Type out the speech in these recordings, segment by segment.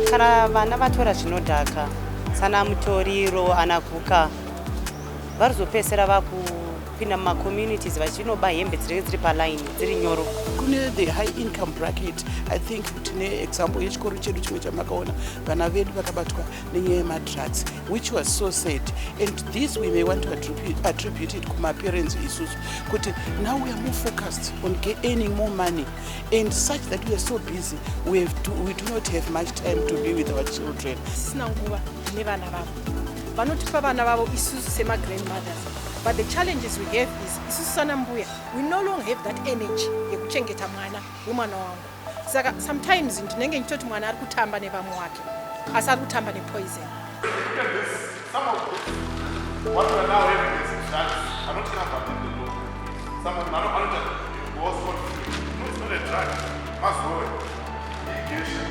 kana vana vatora zvinodhaka sana mutoriro anaguka varizopesera vakupinda mumacommunities vachinoba hembe dzinenge dziri palaini dziri nyoro. Kune the high income bracket, I think tine example yechikoro chedu chimwe chamakaona vana vedu vakabatwa nenyaya yemadrugs, which was so sad, and this we may want to attribute it kuma parents isusu kuti now we are more focused on earning more money, and such that we are so busy we do not have much time to be with our children. Sina nguva nevana vavo vanotipa vana vavo isusu sema grandmothers, but the challenges we have is isusu sana mbuya we no longer have that energy yekuchengeta mwana wemwana wangu. Saka sometimes ndinenge nditoti mwana ari kutamba nevamwe wake asi ari kutamba nepoison. Some of what we are now having is drugs are not covered in the law. Some of them are not no, it's not a drug. Must go irrigation.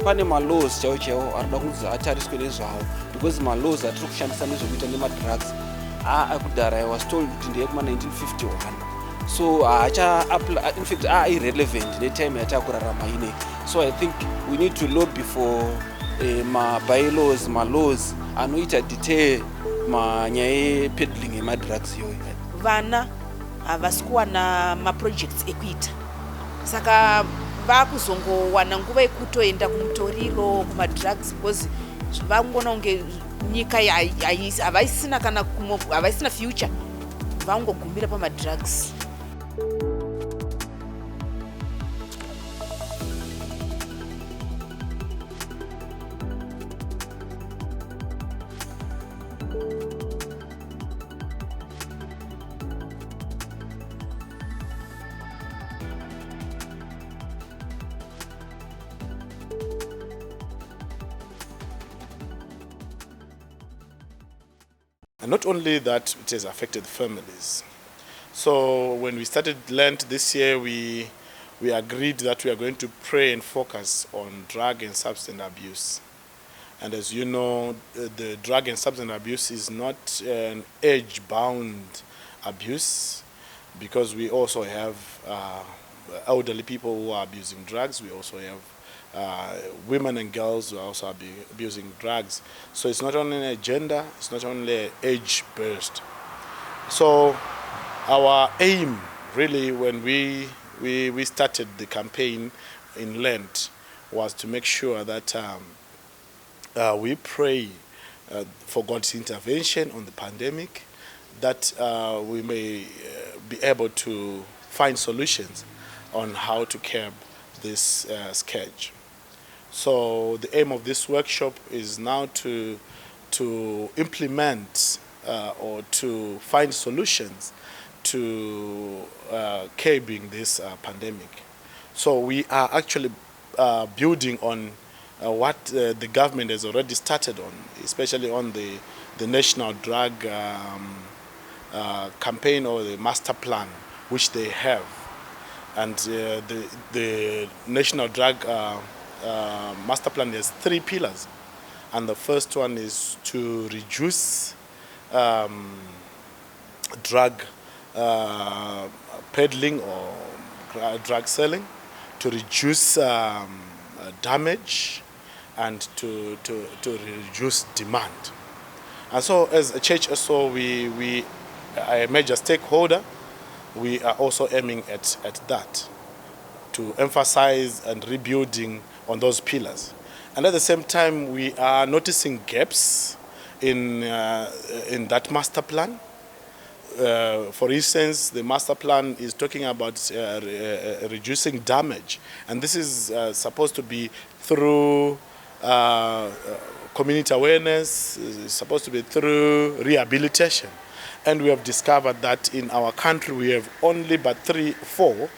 Pane ma-laws chaiwo arikuda kunzi atariswe nezvawo, because ma-laws atiri kushandisa nezvekuita nema-drugs akudhara I was told kuti ndeye kuma-1951, so in fact irrelevant netime yatakurarama ine. So I think we need to lobby for ma-bylaws, ma-laws anoita deter manyaya peddling yema-drugs iyoyo. Vana havasi kuwana ma-projects ekuita, saka vakuzongowana nguva yekutoenda kumutoriro kuma-drugs because vangona kunge nyika havaisina kana havaisina future, vangogumira pama-drugs. And not only that, it has affected families. So when we started Lent this year, we agreed that we are going to pray and focus on drug and substance abuse. And as you know, the drug and substance abuse is not an age-bound abuse, because we also have elderly people who are abusing drugs. We also have women and girls who are also abusing drugs. So it's not only a gender, it's not only age-based. So our aim really when we started the campaign in Lent was to make sure that we pray for God's intervention on the pandemic, that we may be able to find solutions on how to curb this scourge. So the aim of this workshop is now to implement or to find solutions to curbing this pandemic. So we are actually building on what the government has already started on, especially on the national drug campaign or the master plan which they have. And the national drug master plan has 3 pillars, and the first one is to reduce drug peddling or drug selling, to reduce damage, and to reduce demand. And so as a church also, we are a major stakeholder. We are also aiming at that, to emphasize and rebuilding on those pillars. And at the same time, we are noticing gaps in that master plan. For instance, the master plan is talking about reducing damage, and this is supposed to be through community awareness, it's supposed to be through rehabilitation. And we have discovered that in our country we have only but 3-4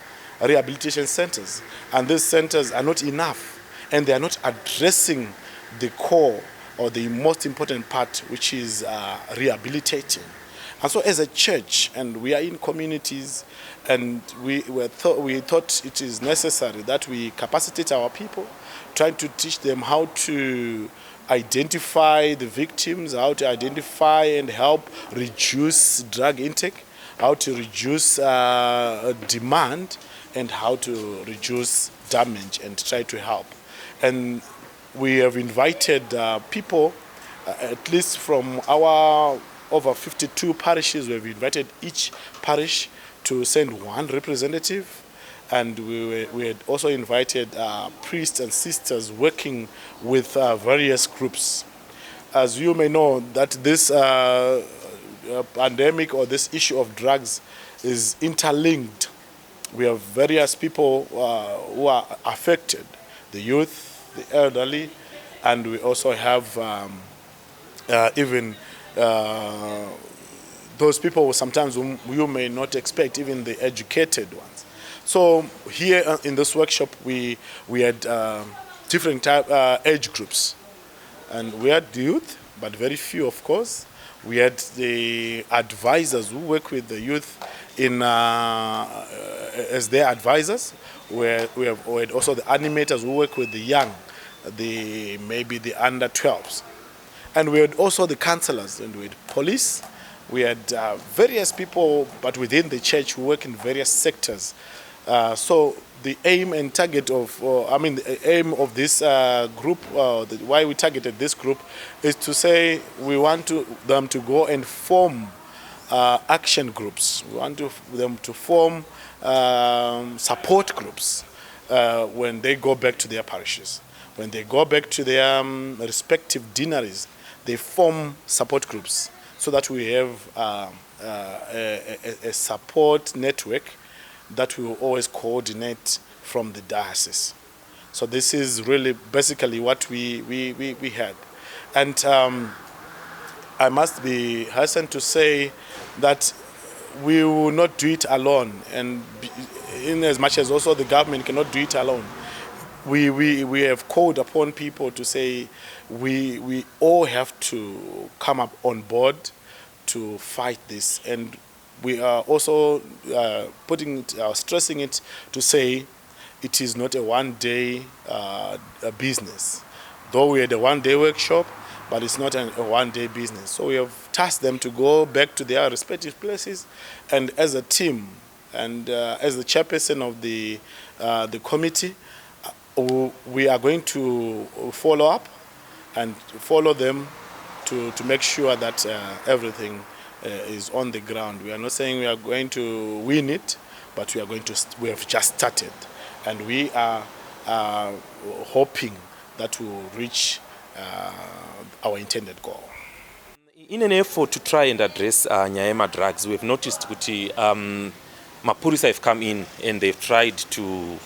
rehabilitation centers, and these centers are not enough, and they are not addressing the core or the most important part, which is rehabilitating. And so as a church, and we are in communities, and we thought it is necessary that we capacitate our people, trying to teach them how to identify the victims, how to identify and help reduce drug intake, how to reduce demand, and how to reduce damage and try to help. And we have invited people, at least from our over 52 parishes, we have invited each parish to send one representative. And we had also invited priests and sisters working with various groups. As you may know, that this pandemic or this issue of drugs is interlinked. We have various people who are affected, the youth, the elderly, and we also have even those people sometimes whom you may not expect, even the educated ones. So here in this workshop, we had different age groups, and we had the youth, but very few, of course. We had the advisors who work with the youth in as their advisors. We had also the animators who work with the young, maybe the under 12s, and we had also the counselors, and we had police. We had various people, but within the church, who work in various sectors. So the aim and target of, the aim of this group, why we targeted this group, is to say we want them to go and form action groups. We want them to form support groups when they go back to their parishes. When they go back to their respective deaneries, they form support groups so that we have a support network that we will always coordinate from the diocese. So this is really basically what we had. And I must be hastened to say that we will not do it alone, and in as much as also the government cannot do it alone, we have called upon people to say we all have to come up on board to fight this. And we are also stressing it to say it is not a one-day business. Though we had a one-day workshop, but it's not a one-day business. So we have tasked them to go back to their respective places, and as a team, and as the chairperson of the committee, we are going to follow up and follow them to make sure that everything is on the ground. We are not saying we are going to win it, but we have just started, and we are hoping that we will reach our intended goal. In an effort to try and address Nyayema drugs, we have noticed that Mapurisa have come in and they've tried to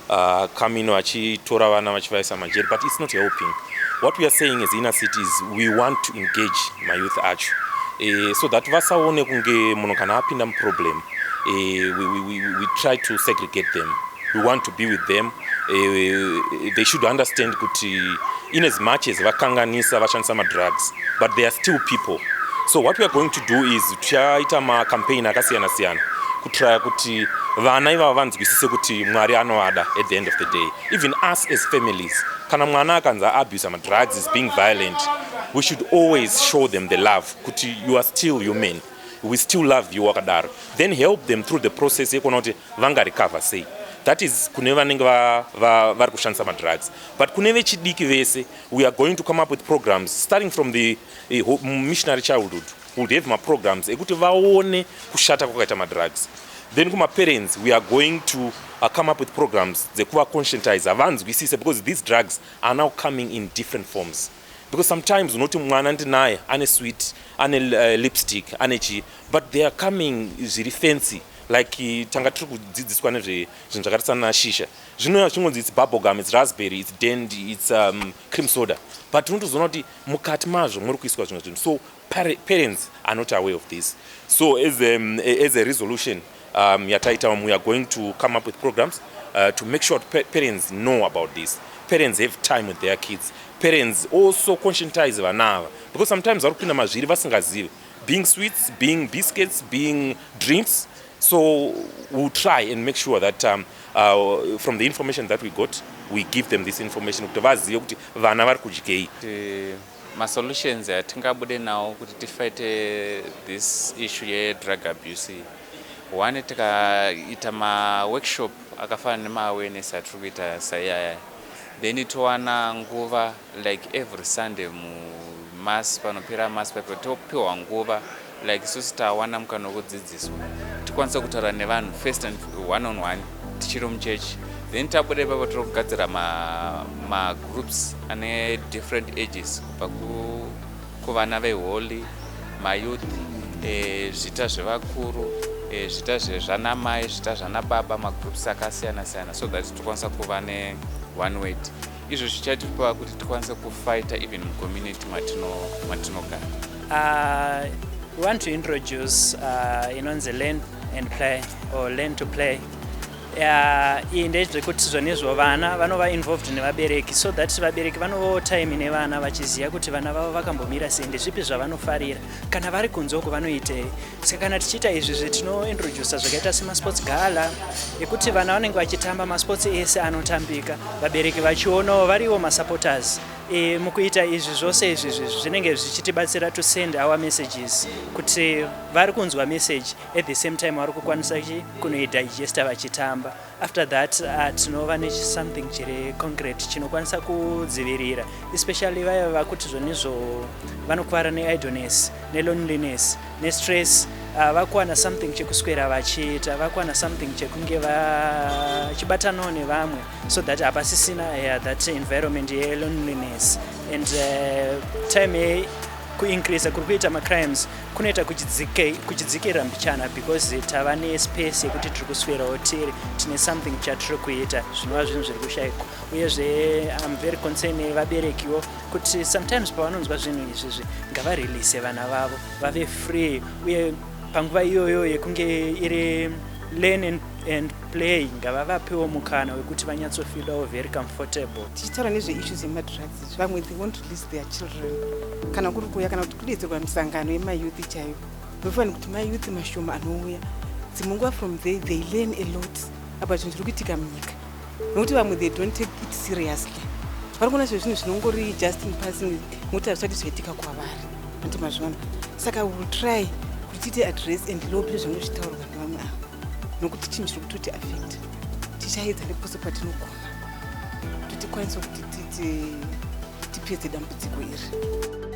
come in vachitora vana vachivaisa majeri, but it's not helping. What we are saying as inner cities, we want to engage my youth acho, so that vasaone kunge munhu kana apinda muproblem, we try to segregate them. We want to be with them. They should understand kuti in as much as vakanganisa vashandisa madrugs, but they are still people. So what we are going to do is tichaita macampaign akasiyana siyana kutraya kuti vana ivava vanzwisise kuti Mwari anovada at the end of the day. Even us as families, kana mwana akanza abuse madrugs, is being violent, we should always show them the love kuti you are still human, we still love you wakadaro, then help them through the process yekuona kuti vanga recover sei. That is kune vanenge vari kushandisa madrugs. But kune vechidiki vese, we are going to come up with programs starting from the missionary childhood. We'll have my programs ekuti vaone kushata kwakaita madrugs. Then kuma parents, we are going to come up with programs dzekuva conscientize avanzwisise, because these drugs are now coming in different forms. Because sometimes unoti mwana ndinaye ane sweet, ane lipstick, ane chi, but they are coming zviri fancy. Like tanga tiri kudzidziswa nezvinhu zvakaita sana shisha. Zvino chingonzi it's bubble gum, it's raspberry, it's dandy, it's cream soda. But unotozoona kuti mukati mazvo muri kuiswa zvimwe zvinhu. So parents are not aware of this. So as a resolution, yataita, we are going to come up with programs to make sure parents know about this. Parents have time with their kids. Parents also conscientize vanava, because sometimes vari kupinda mazviri vasingazivi, being sweets, being biscuits, being drinks. So we'll try and make sure that from the information that we got, we give them this information kuti vazive kuti vana vari kudyei. Ma-solutions atingabude nawo kuti tifighte this issue ye-drug abuse, one tikaita ma-workshop akafana nema-awareness atiri kuita saiyaya, then towana nguva like every Sunday mass panopera mass papo topiwa nguva like isusu tawana mukana wekudzidziswa tikwanisa kutaura nevanhu first and one on one tichiri muchechi, then tabuda ipapo tiri kugadzira ma-groups ane different ages kubva kuvana veholy, mayouth, zvita zvevakuru, zvita zvezvanamai, zvita zvanababa, magroups akasiyana siyana, so that tikwanisa kuva ne-one weight. Izvo zvichatipa kuti tikwanise kufighta even mucommunity matinogara. We want to introduce inonzi learn and play or learn to play. Iyi ndezvekuti zvonizvo vana vanova involved nevabereki, so that vabereki vanovawo time nevana vachiziva kuti vana vavo vakambomira sei, ndezvipi zvavanofarira, kana vari kunzoko vanoitei. Saka kana tichiita izvi zvetinointrodusa zvakaita semasports gala ekuti vana vanenge vachitamba masports ese anotambika, vabereki vachionawo variwo masupporters. Mukuita izvi zvose izvi zvinenge zvichitibatsira to send our messages kuti vari kunzwa message at the same time vari kukwanisa kunoidigesta vachitamba. After that tinova something chiri concrete chinokwanisa kudzivirira, especially vaya vakuti zvonizvo vanokuvara neidleness, neloneliness, nestress. Vakuwana something chekuswera vachiita, vakuwana something chekunge vachibatanawo nevamwe, so that hapasisina that environment yeloneliness. And time kuincrease kuri kuita macrimes kunoita kuchidzikira mbichana, because tava nespace yekuti tiri kuswerawo tine something chatiri kuita zvinova zvinhu zviri kushayikwa. Uyezve I'm very concerned nevaberekiwo kuti sometimes pavanonzwa zvinhu izvizvi ngavarelease vana vavo vave free, uye panguva iyoyo yekunge iri learn and play ngavavapewo mukana wekuti vanyatsofilawo very comfortable. Tichitaura nezveissues yemadrugs, vamwe they want to release their children, kana kuri kuuya kana kuti kudetserwa misangano yemayouth chaiyo, vofanira kuti mayouth mashoma anouya dzimwe nguva from there they learn a lot about zvinhu zviri kuitika munyika, nokuti vamwe they don't take it seriously, vari kuona zvezvinhu zvinongori just in passing, nokuti hazvisati zvoitika kwavari ati mazviona. Saka we will try kuti tiite address and lope zvinenge zvichitaurwa nevamwe ava, nokuti chinhu chiri kutoti affect tichaedza nepose patinogona kuti tikwanise kuti tipedze dambudziko iri.